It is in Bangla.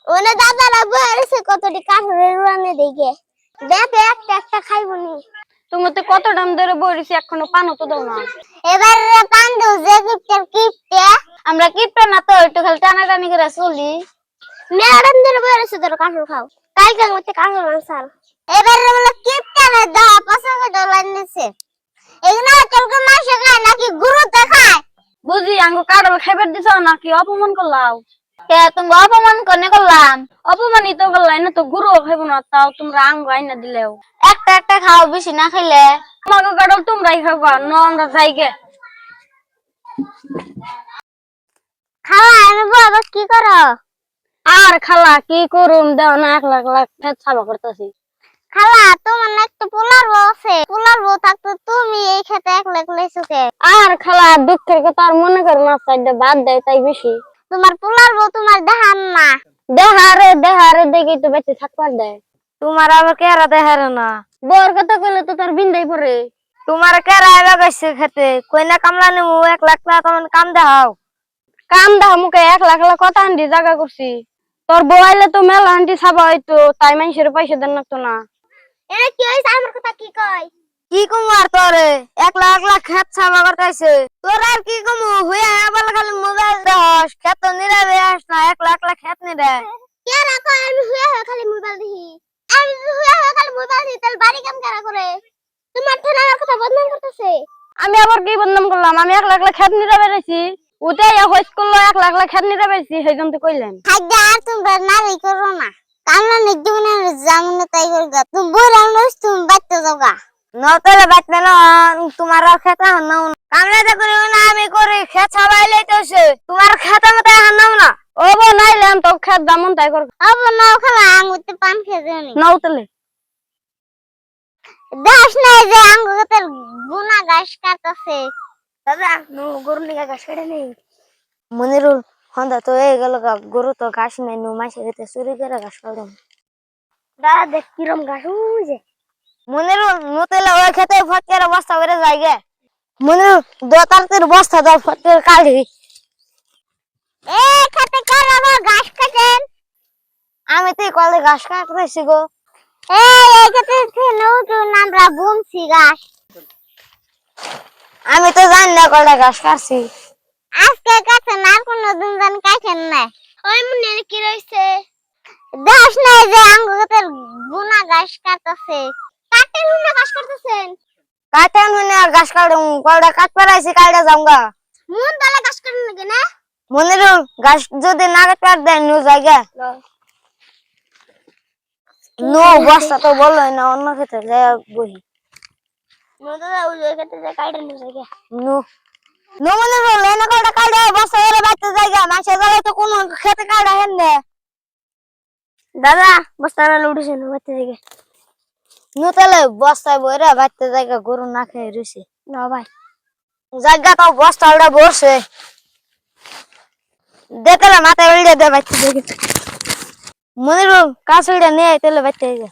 ওনে দাদারা বলেছে কতটি কাঠের রানে দেখে দেখে একটা একটা খাইবনি। তুমি তো কত দাম ধরে বইছি এখনো পানো তো দাও না। এবার পান দাও যে কিপটার কিপটে। আমরা কিপটা না তো একটু খালি টানাটানি করে চলি। ম্যাডাম ধরে বলেছে তোর কাঠের খাও কালকে মতে কাঠের আনসার। এবার বলে কিপটা না দাও পছন্দ ডলার নিছে। এগুলা তোকে মাসে খায় নাকি গুরুতে খায়? বুঝি আঙ্গো কাড়ল খাইবার দিছ নাকি অপমান করলাও? কে তুমি অপমান কনে করলাম? অপমানিত করলাই না তো গুরু খাইব না তাও তোমরা আঙ্গো আইনা দিলেও। একটা একটা খাও বেশি না খাইলে। আমাকে কাড়ল তোমরাই খাবা ন আমরা যাইগে। খাওয়া আমি বাবা কি করো? আর খালা কি করুম দেও না এক লাখ লাখ ফেট ছাবা করতেছি। খালা তোমার না একটা পোলার বউ আছে, পোলার বউ থাকতে তুমি এই খেতে এক লাখ লেসুকে। আর খালা দুঃখের কথা আর মনে করে না সাইডে বাদ দেয় তাই বেশি। তোমার পোলার বউ তোমার দেখান না। দেহারে দেখি তো বেঁচে থাকবার দেয়। তোমার আবার কেরা দেহারে না? বউর কথা কইলে তো তার বিন্দাই পড়ে। তোমার কেরা লাগাইছে খেতে কইনা কামলা নেবো 1 লাখ টাকা তোমার কাম দেখাও। কাম দা মুখে 1 লাখ লাখ কথা আন্টি জায়গা করছি। তোর বউ আইলে তো মেলা আন্টি ছাবা হইতো তাই মানুষের পয়সা দেন না তো না। এ কি হইছে আমার কথা কি কয়? কি কমু আর তোরে 1 লাখ লাখ খেত ছাবা করতেছে তোর আর কি কমু হইয়া আবার খালি মোবাইল দেহস খেত নিরাবে আস না 1 লাখ লাখ খেত নিরে। কে রাখো আমি হুয়া হুয়া খালি মোবাইল দেখি। আমি হুয়া হুয়া খালি মোবাইল দেখি তাহলে বাড়ি কাম কারা করে? তোমার ঠেলা আমার কথা বদনাম করতেছে। আমি আবার কি বদনাম করলাম? আমি 1 লাখ লাখ খেত নিতে পেরেছি ওটাই হইস করলো 1 লাখ লাখ খেত নিতে পেরেছি সেই জন্য তো কইলেন। হাইদা আর তোমরা নারী করো না। কামলা নিজ জীবনে জামুনে তাই করগা। তুমি বই রান্নস তুমি বাইতে যাওগা। নতলে বাইতে না তোমার আর খেত নাও না কামলা দে করি না আমি করি খেত ছাবাইলে তো সে তোমার খেত মতে নাও না। ও বো নাইলাম তো খেত দামন তাই কর। আব নাও খালা আঙ্গুতে পান খেয়ে যানি। নাও তলে দাস নাই যে আঙ্গুতে গুনা গাছ কাটছে। দাদা নো গরু নিগা ঘাস কেটে নেই মনিরুল হন্দা তো এই গেল গরু তো ঘাস নাই নো মাসে খেতে চুরি করে ঘাস কাটম। দাদা দেখ কিরম গাছ উজে। মনিরুল নতেলে ওই খেতে ফটকের বস্তা করে যাইগে মনিরুল দোতারতের বস্তা দাও ফটকের কালি। এ খেতে কারাবো গাছ কাটেন। আমি তুই কলে ঘাস কাটতেছি গো। এই খেতে নতুন আমরা বুনছি গাছ। আমি তো জানি না কলে ঘাস কাটছি। আজকে কাছেন আর কোনদিন জান কাছেন না। ওই মনে কি রইছে? দাস নাই যে আঙ্গুতে গুনা গাছ কাটছে। কাটেন না গাছ কাটতেছেন? কাটেন হইনে আর ঘাস কাটম কলটা কাট পারাইছি কালটা যামগা। মন দালা গাছ কাটেন নাকি না? মনিরুল ঘাস যদি না কাট দেয় নো জায়গা নো বস্তা তো বললো না অন্য খেতে যাই বহি দাদা ওই জায়গাতে যে কাটেন না জায়গা। নো নো মনিরুল এনে কলটা কাটে বস্তা করে বাইতে জায়গা মাসে যাবে তো কোন খেতে কাটা হেন দে। দাদা বস্তাটা লুটেছেন বাইতে জায়গা। নো তাহলে বস্তায় বইরা বাইতে জায়গা গরু না খেয়ে রইছে না ভাই জায়গা তাও বস্তাটা বসে দে তাহলে মাথায় উল্টে দে বাইতে জায়গা মনিরুল কাছ উল্টে নিয়ে তাহলে বাইতে জায়গা।